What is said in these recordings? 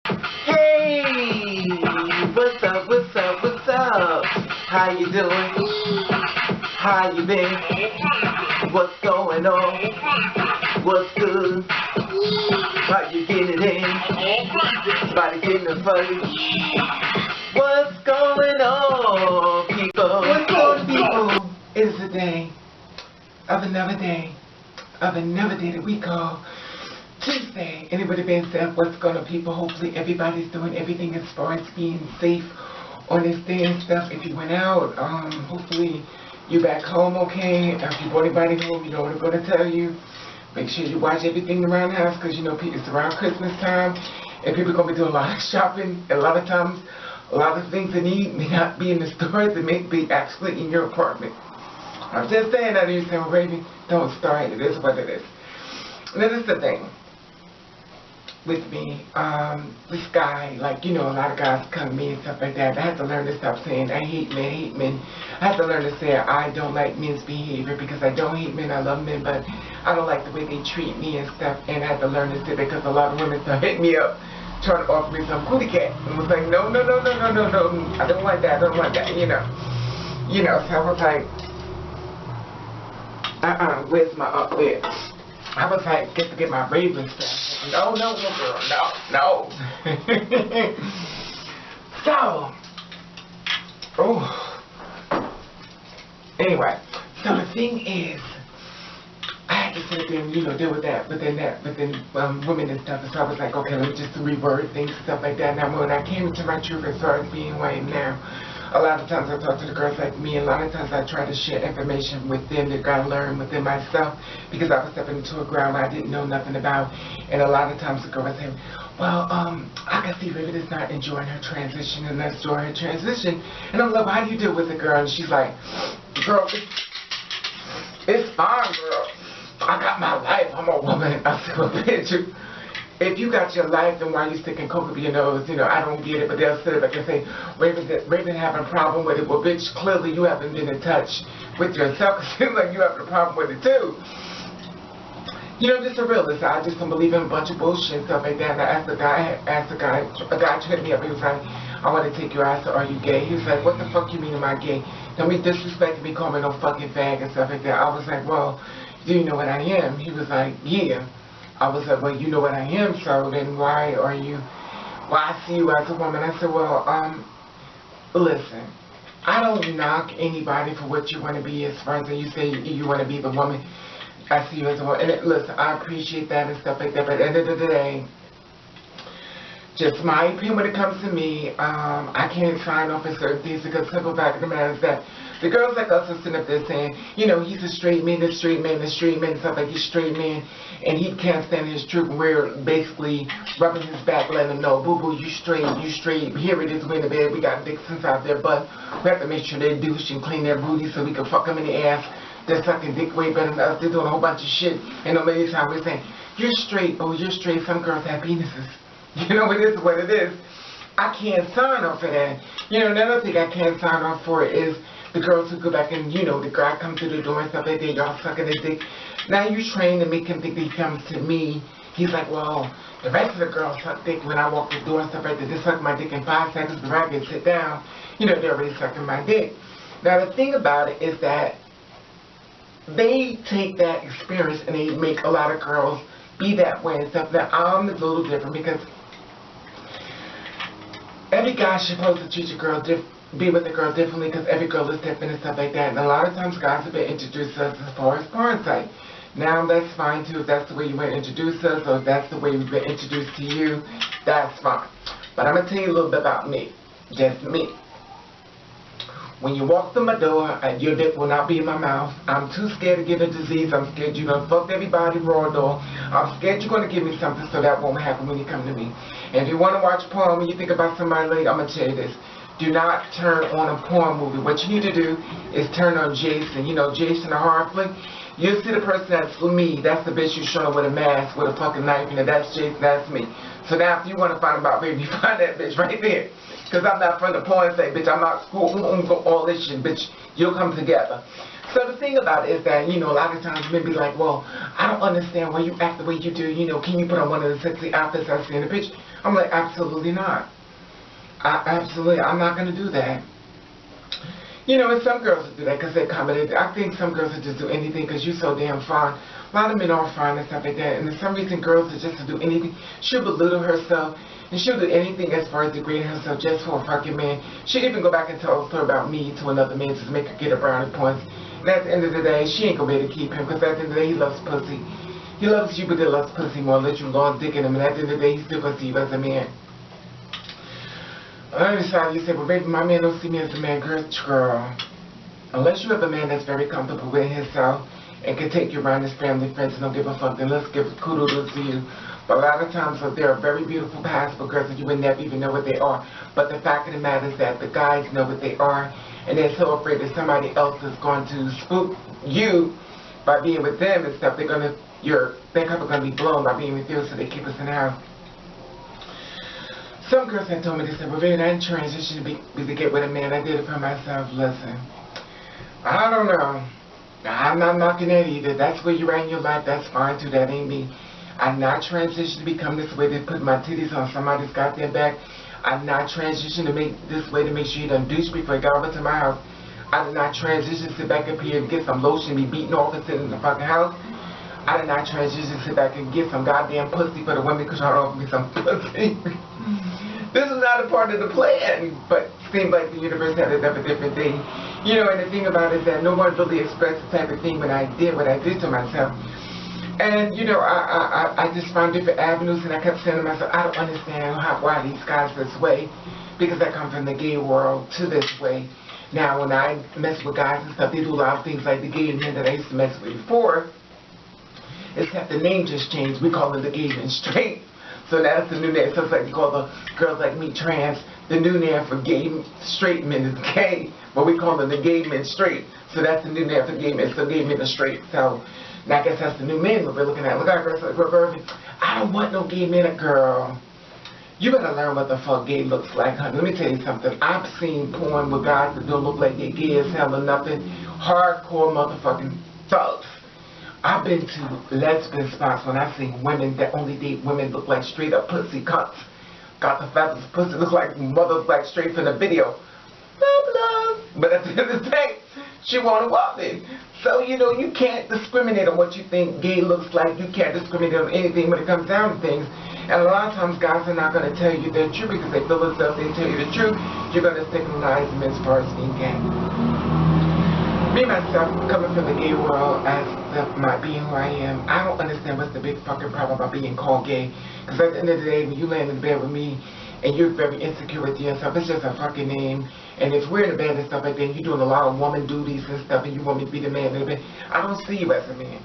Hey! What's up, what's up, what's up? How you doing? How you been? What's going on? What's good? How you getting it in? Body getting it funny? What's going on, people? What's going on, people? It's a day of another day that we call Tuesday. Anybody been said what's going on, people? Hopefully everybody's doing everything as far as being safe on this day and stuff. If you went out, hopefully you back home okay. If you brought anybody home, you know what I'm going to tell you. Make sure you watch everything around the house, because you know it's around Christmas time and people are going to be doing a lot of shopping. A lot of times, a lot of things they need may not be in the stores, they may be actually in your apartment. I'm just saying that. You say, well, baby, don't start. It is what it is. And this is the thing with me, this guy, like, you know, a lot of guys come to me and stuff like that. I had to learn to stop saying I hate men. I had to learn to say I don't like men's behavior, because I don't hate men, I love men, but I don't like the way they treat me and stuff. And I had to learn to say, because a lot of women start hitting me up trying to offer me some booty cat, and I was like, no, I don't want that, you know, so I was like, where's my where? I was like, get my Raven stuff. No, girl, no. So, anyway, so the thing is, I had to sit there and, you know, deal with that, within women and stuff. And so I was like, okay, let me just reword things and stuff like that. Now, when I came into my truth as far as being white now, a lot of times I talk to the girls like me, and a lot of times I try to share information with them that I learned within myself, because I was stepping into a ground I didn't know nothing about. And a lot of times the girl would say, well, I can see Raven is not enjoying her transition, and let's enjoy her transition. And I'm like, well, how do you deal with it, girl? And she's like, girl, it's fine, girl. I got my life. I'm a woman. I said, well, bitch, if you got your life, then why are you sticking coke up your nose? You know, I don't get it, but they'll sit back and say, Raven having a problem with it. Well, bitch, clearly you haven't been in touch with yourself. It seems like you having a problem with it, too. You know, just a realist. I just don't believe in a bunch of bullshit and stuff like that. And I asked a guy hit me up. He was like, I want to take you out. I said, are you gay? He was like, what the fuck you mean am I gay? Don't be disrespecting me, call me no fucking fag and stuff like that. I was like, well, do you know what I am? He was like, yeah. I was like, well, you know what I am, so then why I see you as a woman? I said, well, listen, I don't knock anybody for what you want to be, as far as you say you want to be the woman. I see you as a woman. And listen, I appreciate that and stuff like that, but at the end of the day, just my opinion when it comes to me, I can't sign off on certain things, because the simple fact of the matter is that the girls like us are sitting up there saying, you know, he's a straight man, and stuff like he's a straight man, and he can't stand his truth, and we're basically rubbing his back, letting him know, boo-boo, you straight, here it is, we're in the bed, we got dicks inside their butt, we have to make sure they douche and clean their booty so we can fuck them in the ass. They're sucking dick way better than us, they're doing a whole bunch of shit, and the ladies time we're saying, you're straight, some girls have penises. You know, it is what it is. I can't sign off for that. You know, another thing I can't sign off for is the girls who go back and, you know, the guy comes through the door and stuff like that, y'all sucking his dick. Now you train to make him think that he comes to me. He's like, well, the rest of the girls suck dick when I walk the door and stuff like that. They suck my dick in 5 seconds, but I get sit down, you know, they're already sucking my dick. Now the thing about it is that they take that experience and they make a lot of girls be that way and stuff. Now I'm a little different, because every guy's supposed to treat a girl be with a girl differently, because every girl is different and stuff like that. And a lot of times guys have been introduced to us as far as porn site. Now that's fine too, if that's the way you want to introduce us, or if that's the way we've been introduced to you, that's fine. But I'm going to tell you a little bit about me. Just me. When you walk through my door, your dick will not be in my mouth. I'm too scared to get a disease. I'm scared you're going to fuck everybody raw door. I'm scared you're going to give me something, so that won't happen when you come to me. And if you want to watch porn, when you think about somebody later, I'm going to tell you this. Do not turn on a porn movie. What you need to do is turn on Jason. You know, Jason the horror flick. You'll see the person that's for me. That's the bitch you're showing with a mask, with a fucking knife, and that's Jason, that's me. So now if you want to find about baby, you find that bitch right there. Because I'm not from the porn say, bitch, I'm not school, all this shit, bitch, you'll come together. So the thing about it is that, you know, a lot of times men be like, well, I don't understand why you act the way you do, you know, can you put on one of the sexy outfits I see in the picture? I'm like, absolutely not. I'm not going to do that. You know, and some girls will do that because they're accommodated. I think some girls will just do anything because you're so damn fine. A lot of men are fine and stuff like that. And for some reason, girls will just do anything. She'll belittle herself. And she'll do anything as far as degrading herself just for a fucking man. She'll even go back and tell a story about me to another man just to make her get her brownie points. And at the end of the day, she ain't going to be able to keep him because at the end of the day, he loves pussy. He loves you, but he loves pussy more. Let you long dick in him. And at the end of the day, he's still going to see you as a man. I understand you say, well, baby, my man don't see me as a man. Girl, unless you have a man that's very comfortable with himself and can take you around his family, friends, and don't give a fuck, then let's give kudos to you. But a lot of times, there are very beautiful passable girls that you would never even know what they are. But the fact of the matter is that the guys know what they are, and they're so afraid that somebody else is going to spook you by being with them and stuff. Their cup is going to be blown by being with you, so they keep us in the house. Some girls had told me, they said, well, baby, I didn't transition to get with a man. I did it for myself. Listen, I don't know. I'm not knocking that either. That's where you're at in your life. That's fine, too. That ain't me. I'm not transitioned to become this way to put my titties on somebody's goddamn back. I'm not transitioned to make this way to make sure you done douche before you got over to my house. I did not transition to sit back up here and get some lotion and be beaten off and sit in the fucking house. I did not transition to sit back and get some goddamn pussy for the women because y'all offer me some pussy. This is not a part of the plan, but it seemed like the universe had a different thing. You know, and the thing about it is that no one really expressed the type of thing when I did what I did to myself. And, you know, I just found different avenues, and I kept saying to myself, I don't understand why these guys this way, because I come from the gay world to this way. Now, when I mess with guys and stuff, they do a lot of things like the gay men that I used to mess with before, except the name just changed. We call them the gay men straight. So that's the new name. So it's like you call the girls like me trans. The new name for gay straight men is gay, but we call them the gay men straight. So that's the new name for gay men. So gay men are straight. So I guess that's the new men that we're looking at. Look at girls like, I don't want no gay men, girl. You better learn what the fuck gay looks like, honey. Let me tell you something. I've seen porn with guys that don't look like they're gay as hell or nothing. Hardcore motherfucking thugs. I've been to lesbian spots when I've seen women that only date women look like straight up pussy cunts. Got the fattest pussy look like mothers like straight from the video. Love. But at the end of the day, she want a woman. So, you know, you can't discriminate on what you think gay looks like. You can't discriminate on anything when it comes down to things. And a lot of times guys are not going to tell you the truth because they feel as though if they tell you the truth, you're going to stigmatize them as far as being gay. Me, myself, coming from the gay world as my being who I am, I don't understand what's the big fucking problem about being called gay. Because at the end of the day, when you land in bed with me and you're very insecure with yourself, it's just a fucking name. And if we're in the bed and stuff like that, and you're doing a lot of woman duties and stuff, and you want me to be the man in the bed, I don't see you as a man.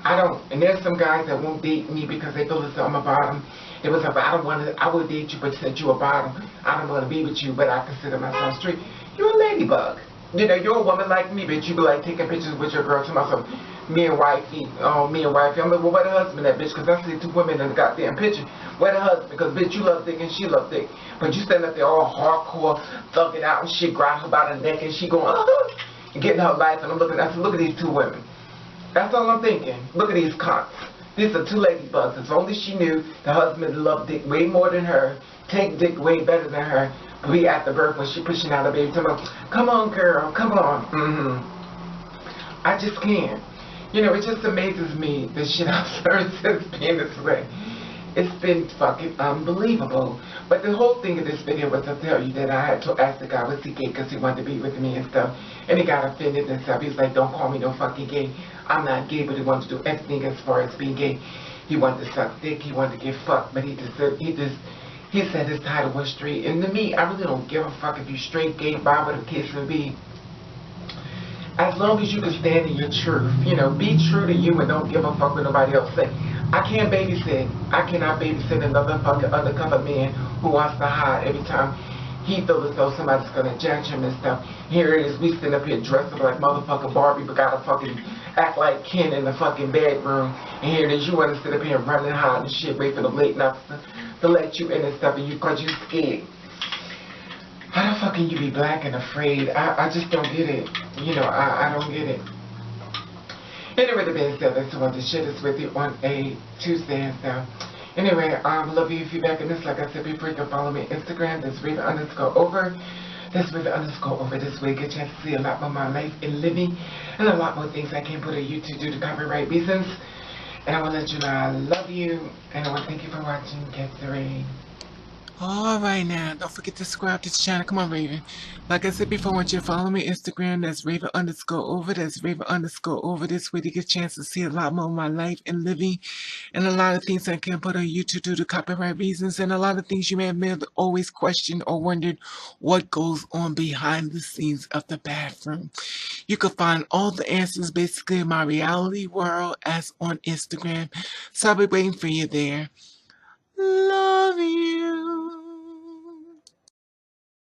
I don't. And there's some guys that won't date me because they feel as though I'm a bottom. It was like, I would date you, but since you're a bottom, I don't want to be with you, but I consider myself straight. You're a ladybug. You know, you're a woman like me, bitch. You be like taking pictures with your girl to myself. Me and wifey. I'm like, well, where the husband at, bitch? Because I see two women in the goddamn picture. Where the husband? Because, bitch, you love dick and she love dick. But you stand up there all hardcore, thugging out and shit, grab her by the neck and she going, and getting her life. And I'm looking, I said, look at these two women. That's all I'm thinking. Look at these cunts. These are two ladybugs. If only she knew the husband loved dick way more than her, take dick way better than her. We at the birth when she pushing out a baby, talking about, come on, girl, come on. I just can't. You know, it just amazes me the shit I've heard since being this way. It's been fucking unbelievable. But the whole thing of this video was to tell you that I had to ask the guy, was he gay, because he wanted to be with me and stuff. And he got offended and stuff. He's like, don't call me no fucking gay. I'm not gay, but he wanted to do everything as far as being gay. He wanted to suck dick, he wanted to get fucked, but he said his title was straight. And to me, I really don't give a fuck if you straight, gay, bi, whatever the case may be. As long as you can stand in your truth, you know, be true to you and don't give a fuck what nobody else say. I can't babysit. I cannot babysit another fucking undercover man who wants to hide every time he feels as though somebody's gonna judge him and stuff. Here it is, we sitting up here dressed up like motherfucking Barbie, but gotta fucking act like Ken in the fucking bedroom. And here it is, you wanna sit up here and run and hide and shit, wait for the late nights to let you in and stuff, and cause you scared. How the fuck can you be black and afraid? I just don't get it. You know, I don't get it. Anyway, the being said, I just wanted to share this with you on a Tuesday and stuff. Anyway, love you if you're back in this. Like I said before, you can follow me on Instagram. That's Raven_over. That's Raven_over. This way, get a chance to see a lot more of my life and living, and a lot more things I can't put on YouTube due to copyright reasons. And I want to let you know I love you, and I want to thank you for watching. Catherine. Alright now, don't forget to subscribe to the channel. Come on, Raven. Like I said before, I want you to follow me on Instagram. That's Raven_over. That's Raven_over. This way to get a chance to see a lot more of my life and living, and a lot of things I can't put on YouTube due to copyright reasons, and a lot of things you may have always questioned or wondered what goes on behind the scenes of the bathroom. You can find all the answers basically in my reality world as on Instagram. So I'll be waiting for you there. Love you.